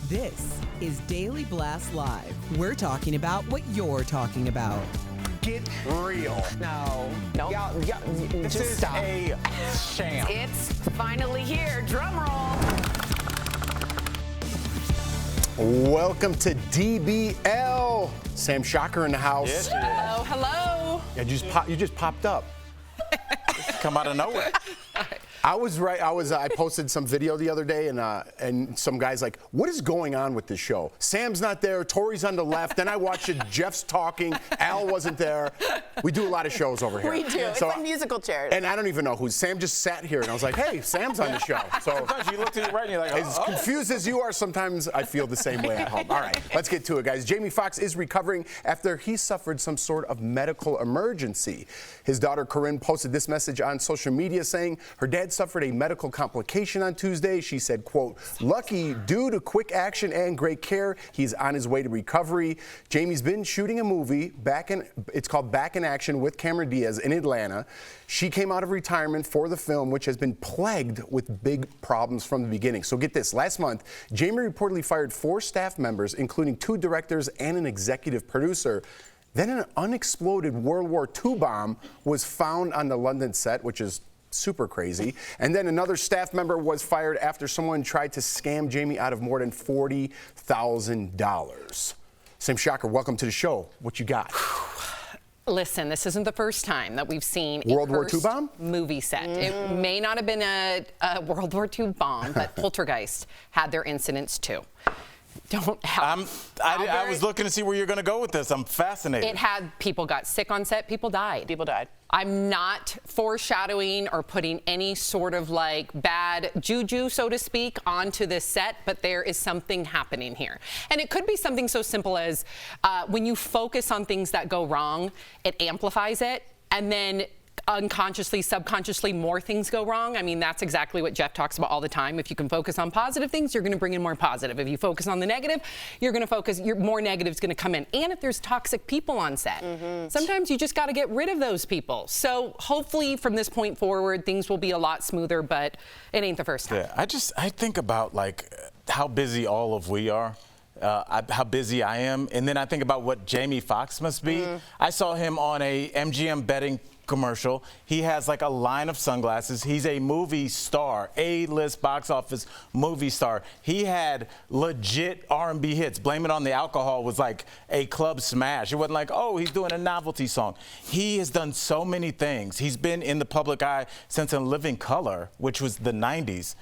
This is Daily Blast Live. We're talking about what you're talking about. Get real. No. Y'all, this just is stop. a sham. It's finally here. Drum roll. Welcome to DBL. Sam Shocker in the house. Yes, Hello, hello. Yeah, you just popped up. come out of nowhere. I was right. I posted some video the other day, and some guy's like, "What is going on with this show? Sam's not there. Tori's on the left." Then I watched it. Jeff's talking. Al wasn't there. We do a lot of shows over here. We do. It's like musical chairs. And I don't even know who. Sam just sat here, and I was like, "Hey, Sam's on the show." So Sometimes you look to your right and you're like, as confused as you are, sometimes I feel the same way at home. All right, let's get to it, guys. Jamie Foxx is recovering after he suffered some sort of medical emergency. His daughter Corinne posted this message on social media saying her dad suffered a medical complication on Tuesday. She said, quote, "Lucky, due to quick action and great care, he's on his way to recovery." Jamie's been shooting a movie, it's called Back in Action with Cameron Diaz in Atlanta. She came out of retirement for the film, which has been plagued with big problems from the beginning. So get this, last month, Jamie reportedly fired 4 staff members, including 2 directors and an executive producer. Then an unexploded World War II bomb was found on the London set, which is super crazy. And then another staff member was fired after someone tried to scam Jamie out of more than $40,000. Sam Shocker, welcome to the show. What you got? Listen, this isn't the first time that we've seen World a War II bomb? movie set. It may not have been a World War II bomb, but poltergeist had their incidents too. Don't help. I was looking to see where you're going to go with this. I'm fascinated. It had people got sick on set, people died. People died. I'm not foreshadowing or putting any sort of like bad juju, so to speak, onto this set, but there is something happening here. And it could be something so simple as when you focus on things that go wrong, it amplifies it, and then unconsciously, subconsciously, more things go wrong. I mean, that's exactly what Jeff talks about all the time. If you can focus on positive things, you're going to bring in more positive. If you focus on the negative, you're going to focus, more negative is going to come in. And if there's toxic people on set, sometimes you just got to get rid of those people. So hopefully from this point forward, things will be a lot smoother, but it ain't the first time. Yeah, I think about like how busy all of we are. How busy I am, and then I think about what Jamie Foxx must be. I saw him on a MGM betting commercial. He has like a line of sunglasses. He's a movie star, A-list box office movie star. He had legit R&B hits. Blame It on the Alcohol was like a club smash. It wasn't like, oh, he's doing a novelty song. He has done so many things. He's been in the public eye since In Living Color, which was the 90s.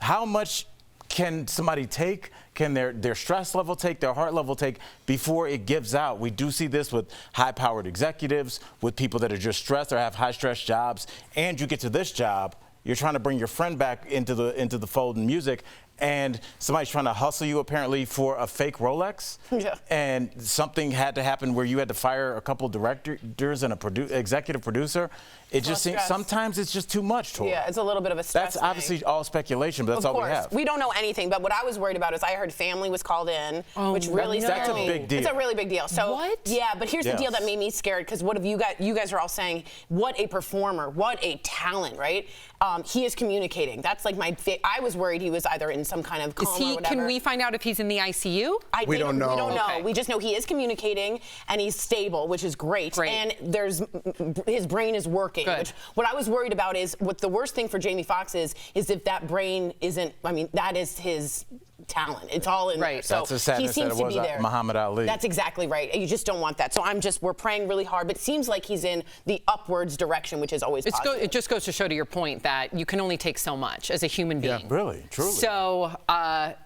How much can somebody take? Can their stress level take, their heart level take before it gives out? We do see this with high-powered executives, with people that are just stressed or have high-stress jobs, and you get to this job, you're trying to bring your friend back into the fold in music, and somebody's trying to hustle you apparently for a fake Rolex. Yeah. And something had to happen where you had to fire a couple of directors and a executive producer. It just seems sometimes it's just too much, Tori. Yeah, it's a little bit of a stress That's obviously all speculation, but that's all we have. We don't know anything, but what I was worried about is I heard family was called in, which really scared me. That's a big deal. It's a really big deal. So what? Yeah, but here's the deal that made me scared, because what have you guys are all saying, what a performer, what a talent, right? He is communicating. That's like I was worried he was either in some kind of coma or whatever. Can we find out if he's in the ICU? We don't know. We don't know. Okay. We just know he is communicating and he's stable, which is great. And his brain is working. Good. Which, what I was worried about is what the worst thing for Jamie Foxx is if that brain isn't. I mean, that is his talent. It's all in there. So that's the sadness he seems that it was to be there. Muhammad Ali. That's exactly right. You just don't want that. So we're praying really hard, but it seems like he's in the upwards direction, which is always positive. It just goes to show to your point that you can only take so much as a human being. Yeah, really, truly. So,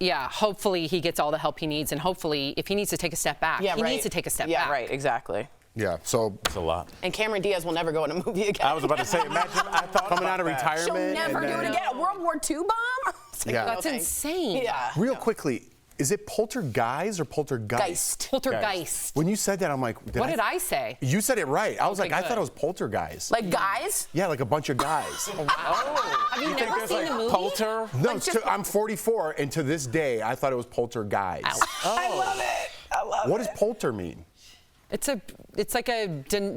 yeah, hopefully he gets all the help he needs, and hopefully if he needs to take a step back, he needs to take a step back. Yeah, right, exactly. Yeah, so it's a lot. And Cameron Diaz will never go in a movie again. I was about to say, imagine I thought coming out of that. retirement. She'll never do it again. A World War II bomb? Yeah. That's insane. Yeah. Real quickly, is it poltergeist or poltergeist? Poltergeist. When you said that, I'm like, What did I say? You said it right. I was Okay, like, I good. thought it was poltergeist. Like guys? Yeah, like a bunch of guys. Have you never seen the movie? Polter? No, I'm 44, and to this day, I thought it was poltergeist. I love it. I love it. What does polter mean? It's like a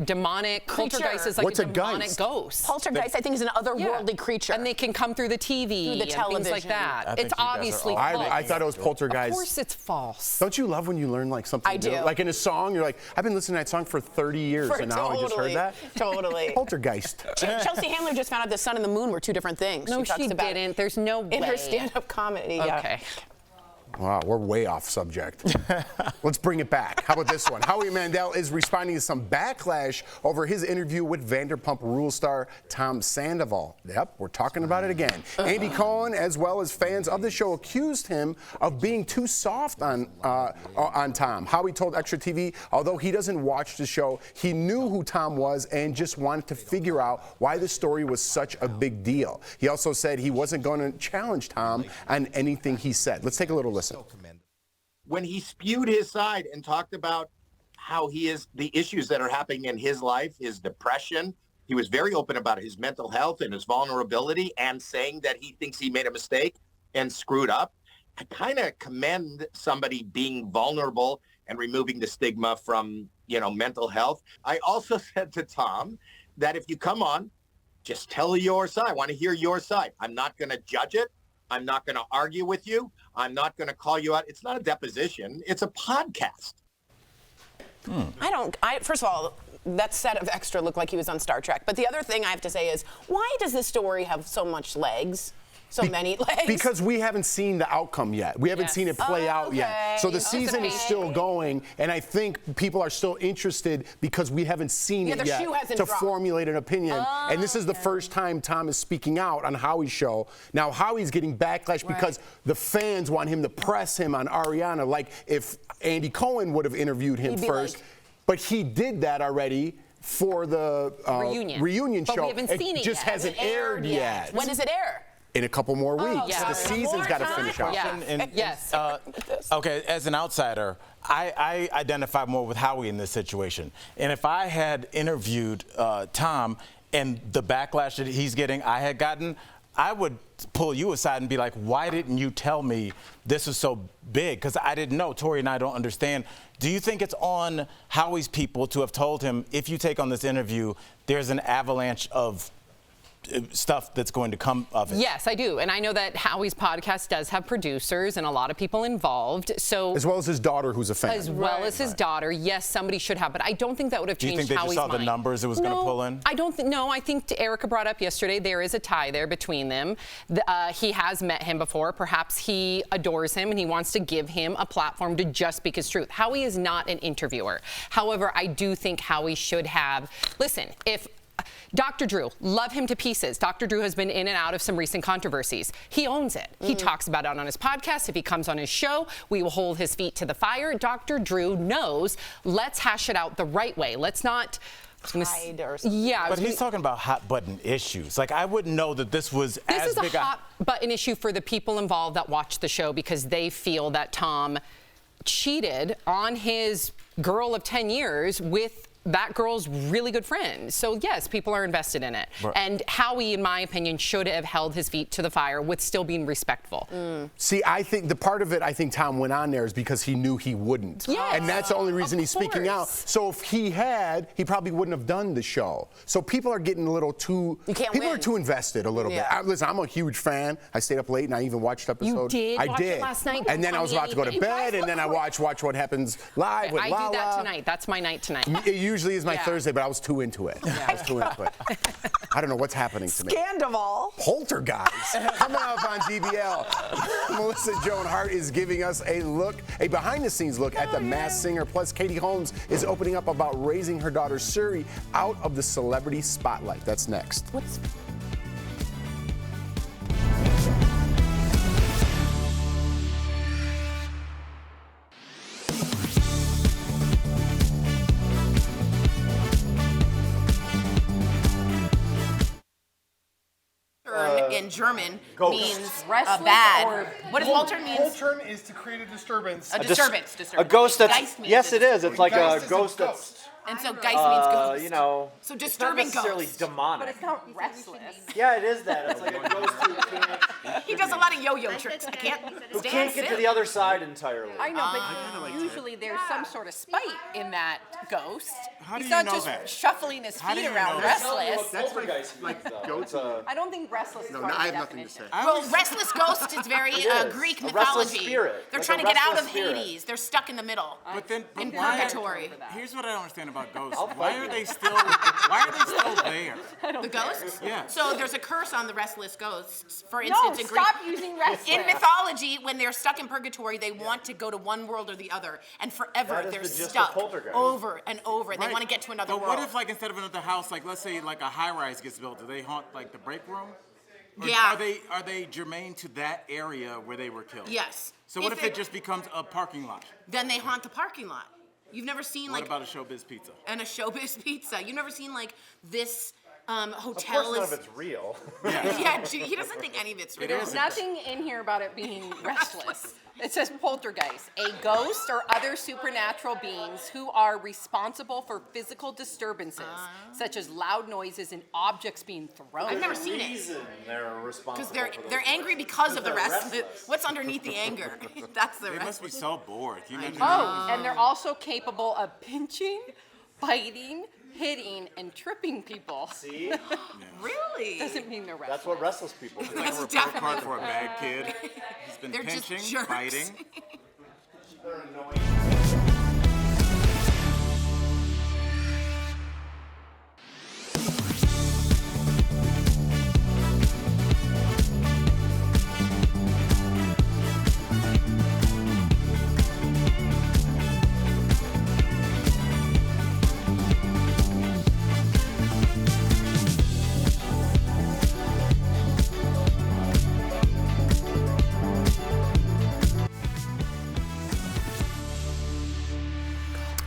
demonic Creature. poltergeist. Is like What's a a demonic geist? ghost. Poltergeist, I think, is an otherworldly creature. And they can come through the TV Through the and things television. like that. I think It's you guys are obviously all- false. I thought it was poltergeist. Of course it's false. Don't you love when you learn like something I new? do. Like in a song, you're like, I've been listening to that song for 30 years, and now I just heard that. Totally. Poltergeist. Chelsea Handler just found out the sun and the moon were two different things. No, talks she about didn't. There's no way. in her stand-up comedy. Yeah. Okay. Wow, we're way off subject. Let's bring it back. How about this one? Howie Mandel is responding to some backlash over his interview with Vanderpump Rules star Tom Sandoval. Yep, we're talking about it again. Andy Cohen, as well as fans of the show, accused him of being too soft on Tom. Howie told Extra TV, although he doesn't watch the show, he knew who Tom was and just wanted to figure out why the story was such a big deal. He also said he wasn't going to challenge Tom on anything he said. Let's take a little listen. When he spewed his side and talked about how he is, the issues that are happening in his life, his depression, he was very open about his mental health and his vulnerability, and saying that he thinks he made a mistake and screwed up. I kind of commend somebody being vulnerable and removing the stigma from, mental health. I also said to Tom that if you come on, just tell your side. I want to hear your side. I'm not going to judge it. I'm not going to argue with you. I'm not going to call you out. It's not a deposition. It's a podcast. First of all, that set of Extra looked like he was on Star Trek. But the other thing I have to say is, why does this story have so much legs? So many legs? Because we haven't seen the outcome yet. We haven't seen it play out yet. So the season is still going, and I think people are still interested because we haven't seen it yet to formulate an opinion. And this is the first time Tom is speaking out on Howie's show. Now, Howie's getting backlash because the fans want him to press him on Ariana, like if Andy Cohen would have interviewed him first. But he did that already for the reunion show. But we haven't seen it just yet. hasn't aired yet. When does it air? In a couple more weeks. yeah. The season's got to finish out. Yes. Okay, as an outsider, I identify more with Howie in this situation. And if I had interviewed Tom and the backlash that he's getting, I had gotten, I would pull you aside and be like, why didn't you tell me this is so big? Because I didn't know. Tori and I don't understand. Do you think it's on Howie's people to have told him, if you take on this interview, there's an avalanche of stuff that's going to come of it? Yes, I do. And I know that Howie's podcast does have producers and a lot of people involved. So as well as his daughter, who's a fan. As well as his daughter. Yes, somebody should have. But I don't think that would have changed Howie's mind. Do you think they just saw the numbers it was going to pull in? I don't think. No, I think Erica brought up yesterday there is a tie there between them. He has met him before. Perhaps he adores him and he wants to give him a platform to just speak his truth. Howie is not an interviewer. However, I do think Howie should have. Listen, if Dr. Drew, love him to pieces. Dr. Drew has been in and out of some recent controversies. He owns it. He talks about it on his podcast. If he comes on his show, we will hold his feet to the fire. Dr. Drew knows, let's hash it out the right way. Let's not hide or something. Yeah. But he's talking about hot button issues. Like, I wouldn't know that this was as big a hot button issue for the people involved that watch the show because they feel that Tom cheated on his girl of 10 years with that girl's really good friend. So yes, people are invested in it. Right. And Howie, in my opinion, should have held his feet to the fire with still being respectful. See, I think the part of it, I think Tom went on there is because he knew he wouldn't. Yes. And that's the only reason he's speaking out. So if he had, he probably wouldn't have done the show. So people are getting a little too, people are too invested a little bit. Listen, I'm a huge fan. I stayed up late and I even watched episodes. You did? I watch did. It last night? And then I was about to go to bed and then I watch What Happens Live with Lala. I do that tonight. That's my night tonight. It usually is my Thursday, but I was too into it. I was too into it. I don't know what's happening to me. Scandal. Poltergeist. Coming up on DBL. Melissa Joan Hart is giving us a behind-the-scenes look at the Masked Singer. Plus, Katie Holmes is opening up about raising her daughter Suri out of the celebrity spotlight. That's next. In German means bad. What does poltern mean? Poltern is to create a disturbance. A disturbance. A ghost that's Geist means yes, it is. It's like a ghost that's And so Geist means ghost. You know, So it's not disturbing necessarily ghost. demonic. But it's not restless. Yeah, it is that. It's like a ghost who can't, He does a lot of yo-yo tricks. I can't who stand can't get to still. the other side entirely. I know, but usually there's some sort of spite in that ghost. How do He's you not know just that? shuffling his How do feet you around know that? restless. That's Poltergeist like means, though. go It's to. a- I don't think restless is No, part I of the have nothing to say. definition. Well, restless ghost is very is. Greek A restless mythology. spirit, They're like trying a to get out of restless spirit. Hades. They're stuck in the middle. But then, in why- purgatory. Here's what I don't understand about ghosts. I'll Why fight are you. they still? Why are they still there? The ghosts? Yeah. So there's a curse on the restless ghosts. For No, instance, in Greek. stop using restless. In mythology, when they're stuck in purgatory, they want to go to one world or the other, and forever That is they're the gist of stuck poltergeist. over and over. They Right. want to get to another But world. what if, like, instead of another house, like, let's say, like a high-rise gets built, do they haunt like the break room? Or Yeah. Are they germane to that area where they were killed? Yes. So what if it just becomes a parking lot? Then they haunt the parking lot. You've never seen What like about a Showbiz Pizza? and a Showbiz Pizza. You've never seen like this Of hotel course, none is. of it's real. Yeah, he doesn't think any of it's real. is. Nothing in here about it being restless. It says poltergeist, a ghost or other supernatural beings who are responsible for physical disturbances, such as loud noises and objects being thrown. I've never seen it. Reason they're responsible. Because for those they're angry because of the They're rest. restless. What's underneath the anger? That's the They must be rest. so bored. Can you imagine? Oh, and they're also capable of pinching, biting, hitting, and tripping people. See, Really? Doesn't mean they're that's restless. what restless people do. Like a report definitely- card for a bad kid. He's been They're just pinching, jerks. biting. They're annoying.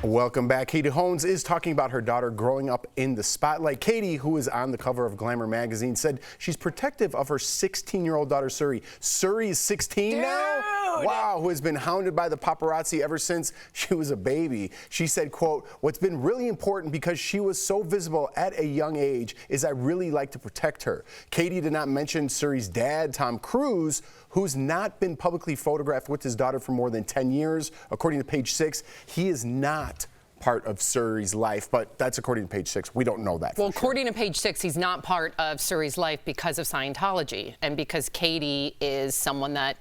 Welcome back. Katie Holmes is talking about her daughter growing up in the spotlight. Katie, who is on the cover of Glamour magazine, said she's protective of her 16-year-old daughter, Suri. Suri is 16 now? Wow, who has been hounded by the paparazzi ever since she was a baby. She said, quote, "What's been really important because she was so visible at a young age is I really like to protect her." Katie did not mention Suri's dad, Tom Cruise, who's not been publicly photographed with his daughter for more than 10 years. According to Page Six, he is not part of Suri's life, but that's according to Page Six. We don't know that. Well, according to Page Six, he's not part of Suri's life because of Scientology and because Katie is someone that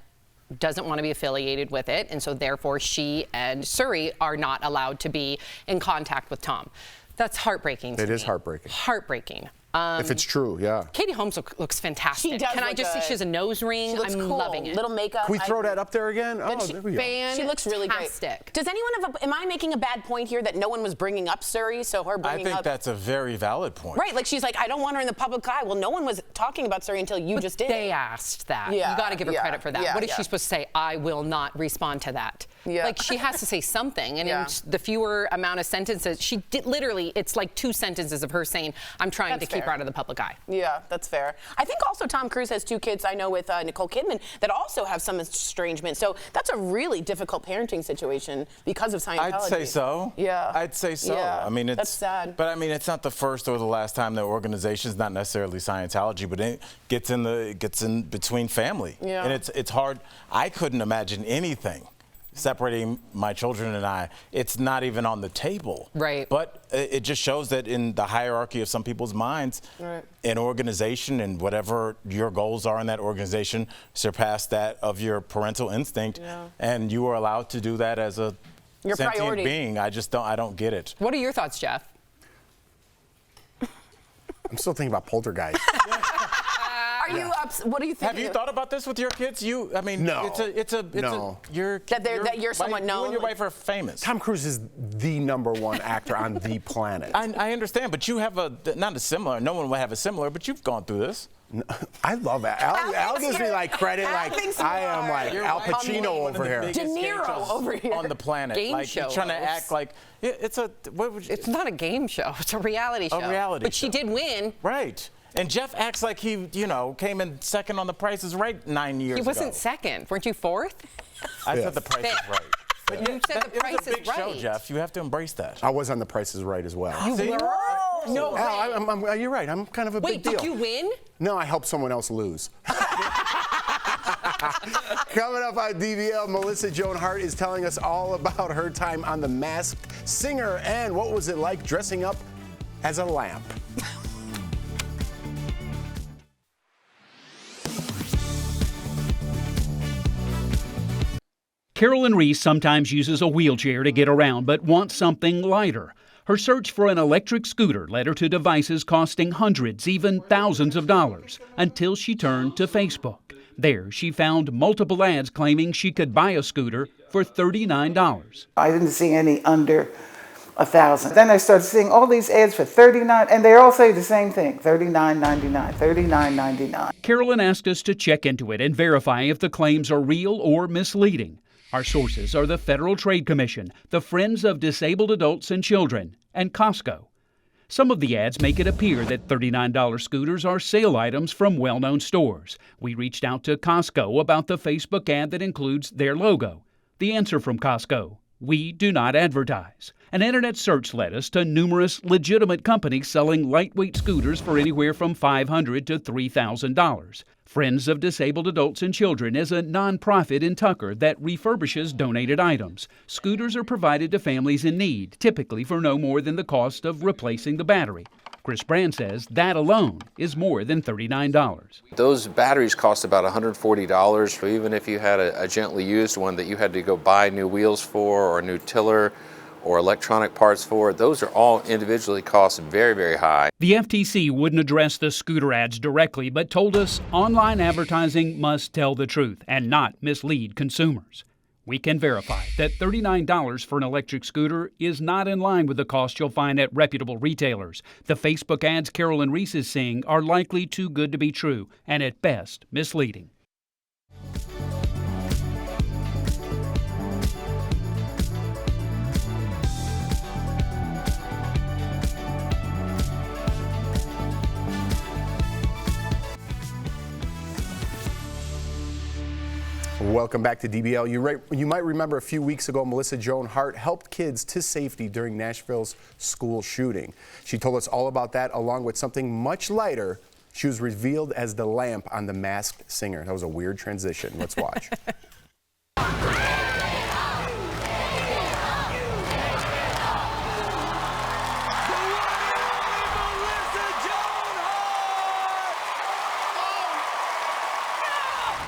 doesn't want to be affiliated with it, and so therefore she and Suri are not allowed to be in contact with Tom. That's heartbreaking to me. It is heartbreaking. Heartbreaking. If it's true, yeah. Katie Holmes looks fantastic. She does Can I look just say good. she has a nose ring? She looks I'm cool. loving it. Little makeup. Can we throw that up there again? Oh, she- there we go. She looks really great. Fantastic. Does anyone have am I making a bad point here that no one was bringing up Suri, so her I bringing think up that's a very valid point. Right, like she's like, I don't want her in the public eye. Well, no one was talking about Suri until you just did. They asked that. Yeah, You got to give her yeah, credit for that. yeah, What is yeah. she supposed to say? I will not respond to that. Yeah. Like she has to say something, and Yeah. in the fewer amount of sentences, she did literally. It's like 2 sentences of her saying, "I'm trying That's to keep fair. her out of the public eye." Yeah, that's fair. I think also Tom Cruise has 2 kids I know with Nicole Kidman that also have some estrangement. So that's a really difficult parenting situation because of Scientology. I'd say so. Yeah. I'd say so. Yeah, I mean, it's that's sad. But I mean, it's not the first or the last time that organizations, not necessarily Scientology, but it gets in between family. Yeah. And it's hard. I couldn't imagine anything separating my children and I. It's not even on the table. Right. But it just shows that in the hierarchy of some people's minds, Right. an organization and whatever your goals are in that organization surpass that of your parental instinct, Yeah. and you are allowed to do that as a Your sentient priority. being. I don't get it. What are your thoughts, Jeff? I'm still thinking about Poltergeist. Are you what do you think? Have you thought about this with your kids? I mean, No. No. That you're somewhat You known, and your like- wife are famous. Tom Cruise is the #1 actor on the planet. I understand, but you have not a similar. No one would have a similar, but you've gone through this. I love that. Al gives me like credit, like thinks I you am are. like You're Al like Pacino one of over the here. biggest De Niro game shows over here. on the planet. Game like you're trying to shows. act like it's a what would you, It's not a game show. It's a reality show. reality But she show. did win. right. And Jeff acts like he, came in second on The Price is Right 9 years He ago. wasn't second. Weren't you fourth? I said The Price is Fifth. Right. You said the It price was a big is right. show, Jeff. You have to embrace that. I was on The Price is Right as well. See? No, you're right. I'm kind of a Wait, big deal. did you win? No, I helped someone else lose. Coming up on DBL, Melissa Joan Hart is telling us all about her time on The Masked Singer and what was it like dressing up as a lamp. Carolyn Reese sometimes uses a wheelchair to get around, but wants something lighter. Her search for an electric scooter led her to devices costing hundreds, even thousands of dollars, until she turned to Facebook. There, she found multiple ads claiming she could buy a scooter for $39. I didn't see any under 1,000. Then I started seeing all these ads for $39, and they all say the same thing, $39.99, $39.99. Carolyn asked us to check into it and verify if the claims are real or misleading. Our sources are the Federal Trade Commission, the Friends of Disabled Adults and Children, and Costco. Some of the ads make it appear that $39 scooters are sale items from well-known stores. We reached out to Costco about the Facebook ad that includes their logo. The answer from Costco: we do not advertise. An internet search led us to numerous legitimate companies selling lightweight scooters for anywhere from $500 to $3,000. Friends of Disabled Adults and Children is a nonprofit in Tucker that refurbishes donated items. Scooters are provided to families in need, typically for no more than the cost of replacing the battery. Chris Brand says that alone is more than $39. Those batteries cost about $140, even if you had a gently used one that you had to go buy new wheels for or a new tiller or electronic parts for. Those are all individually cost very, very high. The FTC wouldn't address the scooter ads directly, but told us online advertising must tell the truth and not mislead consumers. We can verify that $39 for an electric scooter is not in line with the cost you'll find at reputable retailers. The Facebook ads Carolyn Reese is seeing are likely too good to be true and at best misleading. Welcome back to DBL. You might remember a few weeks ago, Melissa Joan Hart helped kids to safety during Nashville's school shooting. She told us all about that, along with something much lighter. She was revealed as the lamp on The Masked Singer. That was a weird transition. Let's watch.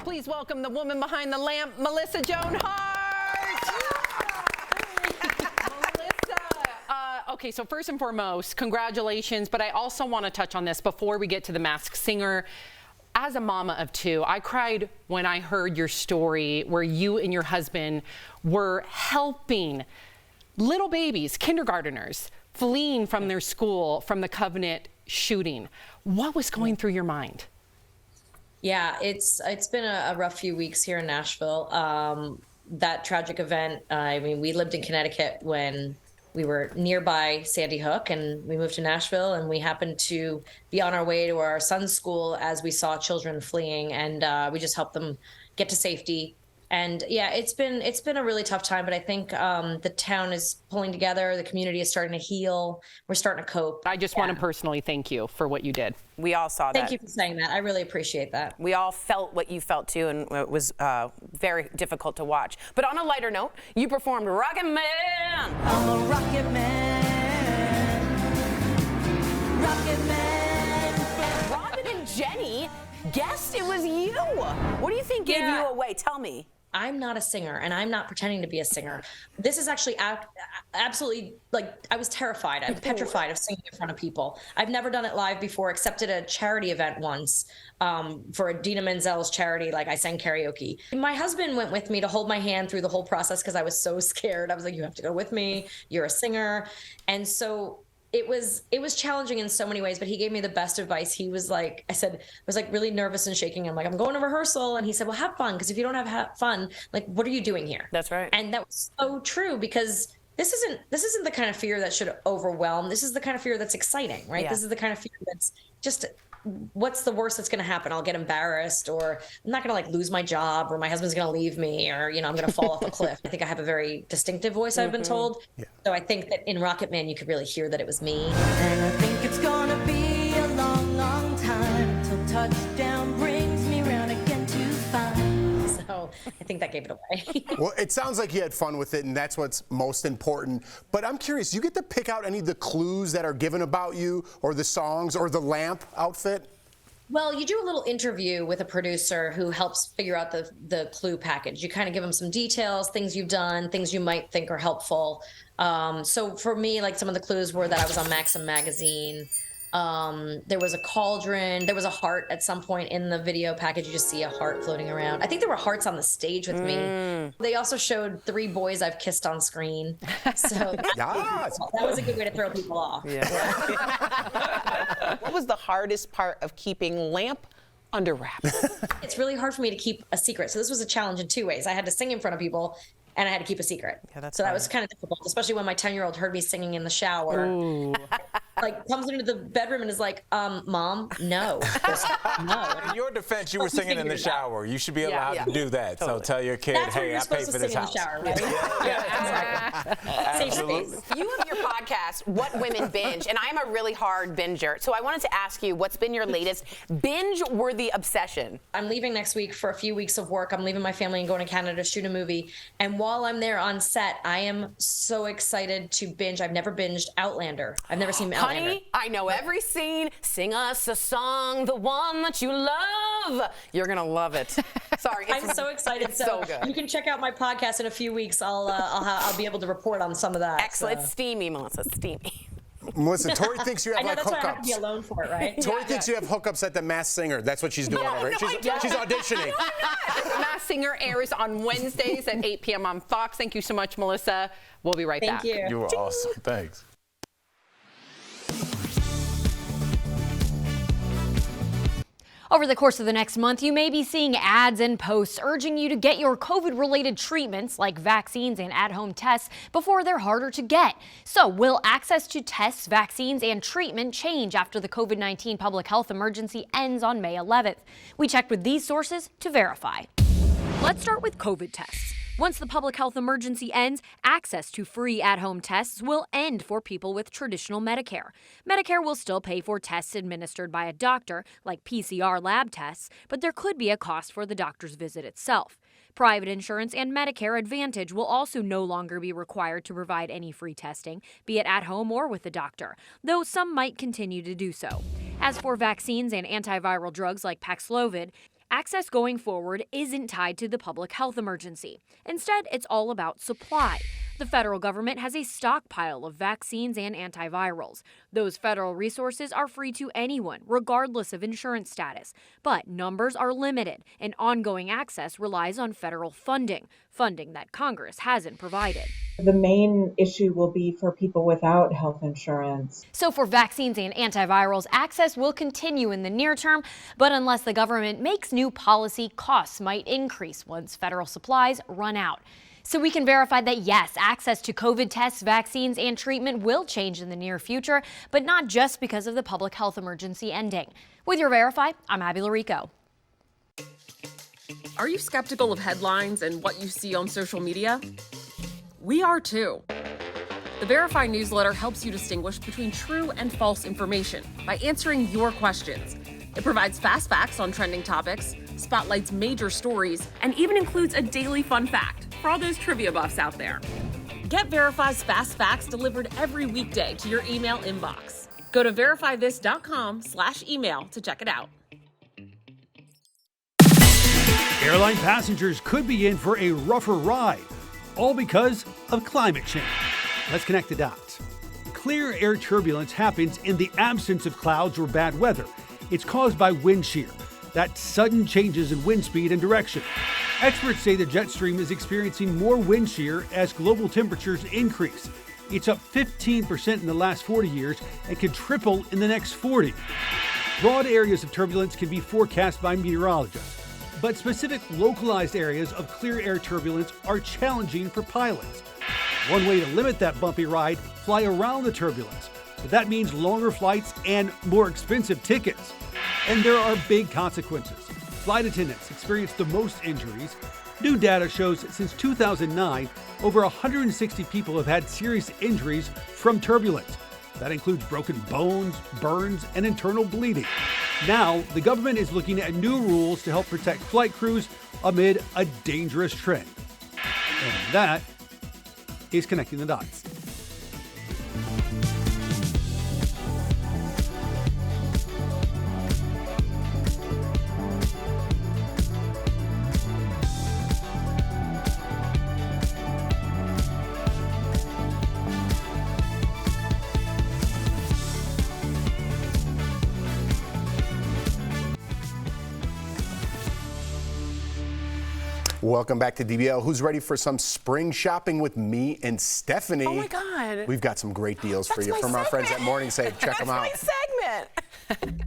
Please welcome the woman behind the lamp, Melissa Joan Hart. Melissa, okay, so first and foremost, congratulations, but I also want to touch on this before we get to The Masked Singer. As a mama of two, I cried when I heard your story where you and your husband were helping little babies, kindergartners, fleeing from their school from the Covenant shooting. What was going through your mind? Yeah, it's been a rough few weeks here in Nashville. That tragic event, I mean, we lived in Connecticut when we were nearby Sandy Hook, and we moved to Nashville, and we happened to be on our way to our son's school as we saw children fleeing, and we just helped them get to safety. And yeah, it's been a really tough time, but I think the town is pulling together. The community is starting to heal. We're starting to cope. I just want to personally thank you for what you did. We all saw that. Thank you for saying that. I really appreciate that. We all felt what you felt too, and it was very difficult to watch. But on a lighter note, you performed Rockin' Man. I'm a rocket man. Rocket man. Robin and Jenny guessed it was you. What do you think gave you away? Tell me. I'm not a singer, and I'm not pretending to be a singer. This is actually absolutely, like, I was terrified. I'm petrified of singing in front of people. I've never done it live before, except at a charity event once for Dina Menzel's charity. Like, I sang karaoke. My husband went with me to hold my hand through the whole process because I was so scared. I was like, you have to go with me. You're a singer. And so it was challenging in so many ways, but he gave me the best advice. He was like, I was like really nervous and shaking. I'm like, I'm going to rehearsal. And he said, well, have fun. Because if you don't have fun, like, what are you doing here? That's right. And that was so true, because this isn't the kind of fear that should overwhelm. This is the kind of fear that's exciting, right? Yeah. This is the kind of fear that's just what's the worst that's going to happen? I'll get embarrassed, or I'm not going to like lose my job, or my husband's going to leave me, or, you know, I'm going to fall off a cliff. I think I have a very distinctive voice, I've been told. Yeah. So I think that in Rocket Man, you could really hear that it was me. And I think it's going to be a long, long time till touchdown brings me round again to find. So I think that gave it away. Well, it sounds like you had fun with it, and that's what's most important. But I'm curious, you get to pick out any of the clues that are given about you, or the songs, or the lamp outfit? Well, you do a little interview with a producer who helps figure out the clue package. You kind of give them some details, things you've done, things you might think are helpful. So for me, like some of the clues were that I was on Maxim magazine. There was a cauldron. There was a heart at some point in the video package. You just see a heart floating around. I think there were hearts on the stage with me. They also showed 3 boys I've kissed on screen. So that was a good way to throw people off. Yeah. What was the hardest part of keeping Lamp under wraps? It's really hard for me to keep a secret. So this was a challenge in 2 ways. I had to sing in front of people, and I had to keep a secret. Yeah, so that was kind of difficult, especially when my 10-year-old heard me singing in the shower. Like comes into the bedroom and is like, Mom, no. No. In your defense, you were singing in the shower. You should be allowed to do that. Totally. So tell your kid, hey, I paid for this house. That's where you're supposed to sing in the shower, right? Yeah, safe space. You have your podcast, What Women Binge, and I'm a really hard binger. So I wanted to ask you, what's been your latest binge-worthy obsession? I'm leaving next week for a few weeks of work. I'm leaving my family and going to Canada to shoot a movie. And while I'm there on set, I am so excited to binge. I've never binged Outlander. I've never seen Outlander. Honey, I know every scene. Sing us a song, the one that you love. You're gonna love it. Sorry, I'm so excited. It's so good. You can check out my podcast in a few weeks. I'll be able to report on some of that. Excellent. It's steamy, Melissa. Steamy. Melissa, Tori thinks you have like that's hookups. Why I have to be alone for it, right? Tori thinks you have hookups at the Masked Singer. That's what she's doing, right? She's auditioning. Masked Singer airs on Wednesdays at 8 p.m. on Fox. Thank you so much, Melissa. We'll be right back. Thank you. You were awesome. Thanks. Over the course of the next month, you may be seeing ads and posts urging you to get your COVID-related treatments like vaccines and at-home tests before they're harder to get. So will access to tests, vaccines, and treatment change after the COVID-19 public health emergency ends on May 11th? We checked with these sources to verify. Let's start with COVID tests. Once the public health emergency ends, access to free at-home tests will end for people with traditional Medicare. Medicare will still pay for tests administered by a doctor, like PCR lab tests, but there could be a cost for the doctor's visit itself. Private insurance and Medicare Advantage will also no longer be required to provide any free testing, be it at home or with a doctor, though some might continue to do so. As for vaccines and antiviral drugs like Paxlovid, access going forward isn't tied to the public health emergency. Instead, it's all about supply. The federal government has a stockpile of vaccines and antivirals. Those federal resources are free to anyone, regardless of insurance status. But numbers are limited, and ongoing access relies on federal funding that Congress hasn't provided. The main issue will be for people without health insurance. So for vaccines and antivirals, access will continue in the near term, but unless the government makes new policy, costs might increase once federal supplies run out. So we can verify that yes, access to COVID tests, vaccines, and treatment will change in the near future, but not just because of the public health emergency ending. With your Verify, I'm Abby Larico. Are you skeptical of headlines and what you see on social media? We are too. The Verify newsletter helps you distinguish between true and false information by answering your questions. It provides fast facts on trending topics, spotlights major stories, and even includes a daily fun fact for all those trivia buffs out there. Get Verify's fast facts delivered every weekday to your email inbox. Go to verifythis.com/email to check it out. Airline passengers could be in for a rougher ride, all because of climate change. Let's connect the dots. Clear air turbulence happens in the absence of clouds or bad weather. It's caused by wind shear, that sudden changes in wind speed and direction. Experts say the jet stream is experiencing more wind shear as global temperatures increase. It's up 15% in the last 40 years and could triple in the next 40. Broad areas of turbulence can be forecast by meteorologists, but specific localized areas of clear air turbulence are challenging for pilots. One way to limit that bumpy ride, fly around the turbulence. But that means longer flights and more expensive tickets. And there are big consequences. Flight attendants experience the most injuries. New data shows that since 2009, over 160 people have had serious injuries from turbulence. That includes broken bones, burns, and internal bleeding. Now, the government is looking at new rules to help protect flight crews amid a dangerous trend. And that is Connecting the Dots. Welcome back to DBL. Who's ready for some spring shopping with me and Stephanie? Oh my God. We've got some great deals for That's you my from our friends at segment. Morning Save. Check them out. That's my segment.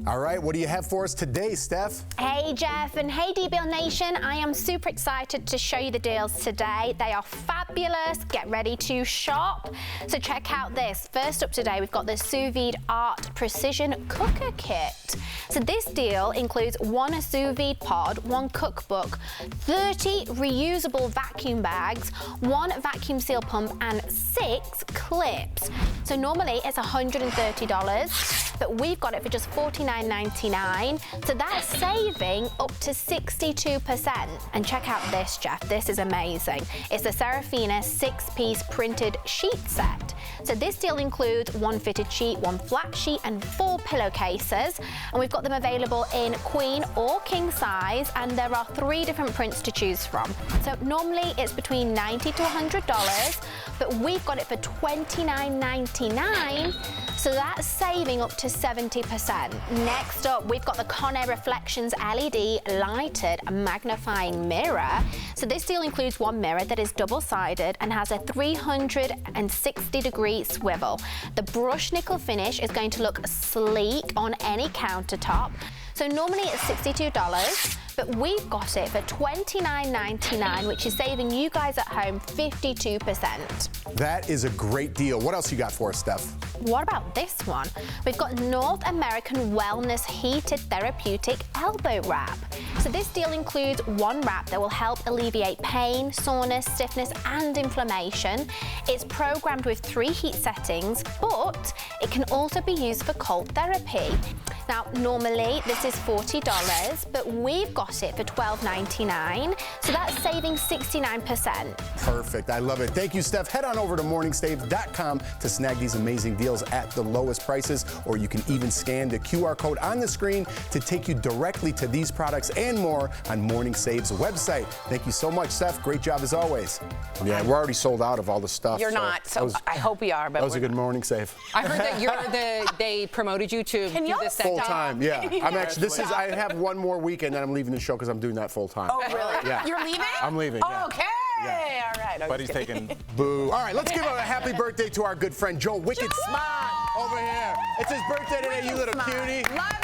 All right, what do you have for us today, Steph? Hey Jeff and hey DBL Nation, I am super excited to show you the deals today. They are fabulous. Get ready to shop. So check out this. First up today, we've got the Sous Vide Art Precision Cooker Kit. So this deal includes 1 sous vide pod, 1 cookbook, 30 reusable vacuum bags, 1 vacuum seal pump, and 6 clips. So normally it's $130, but we've got it for just $49.99. So that's saving up to 62%. And check out this, Jeff. This is amazing. It's the Serafina 6-piece printed sheet set. So this deal includes 1 fitted sheet, 1 flat sheet, and 4 pillowcases. And we've got them available in queen or king size, and there are 3 different prints to choose from. So normally it's between $90 to $100, but we've got it for $29.99. So that's saving up to 70%. Next up, we've got the Conair Reflections LED lighted magnifying mirror. So this deal includes 1 mirror that is double-sided and has a 360-degree swivel. The brushed nickel finish is going to look sleek on any countertop. So normally it's $62, but we've got it for $29.99, which is saving you guys at home 52%. That is a great deal. What else you got for us, Steph? What about this one? We've got North American Wellness Heated Therapeutic Elbow Wrap. So this deal includes 1 wrap that will help alleviate pain, soreness, stiffness, and inflammation. It's programmed with 3 heat settings, but it can also be used for cold therapy. Now, normally this is $40, but we've got it for $12.99, so that's saving 69%. Perfect. I love it. Thank you, Steph. Head on over to morningsave.com to snag these amazing deals at the lowest prices, or you can even scan the QR code on the screen to take you directly to these products and more on Morning Save's website. Thank you so much, Steph. Great job as always. Yeah, we're already sold out of all the stuff. You're not, so I hope we are. But that was a good Morning Save. I heard that they promoted you to do this full time. Yeah, I'm actually. I have 1 more weekend, and I'm leaving the show because I'm doing that full time. Oh, really? Yeah. You're leaving? I'm leaving. Yeah. Okay. Yeah. All right. But he's taking. Boo. All right, let's give a happy birthday to our good friend Joe Wicked Smart over here. It's his birthday today, you little cutie. Love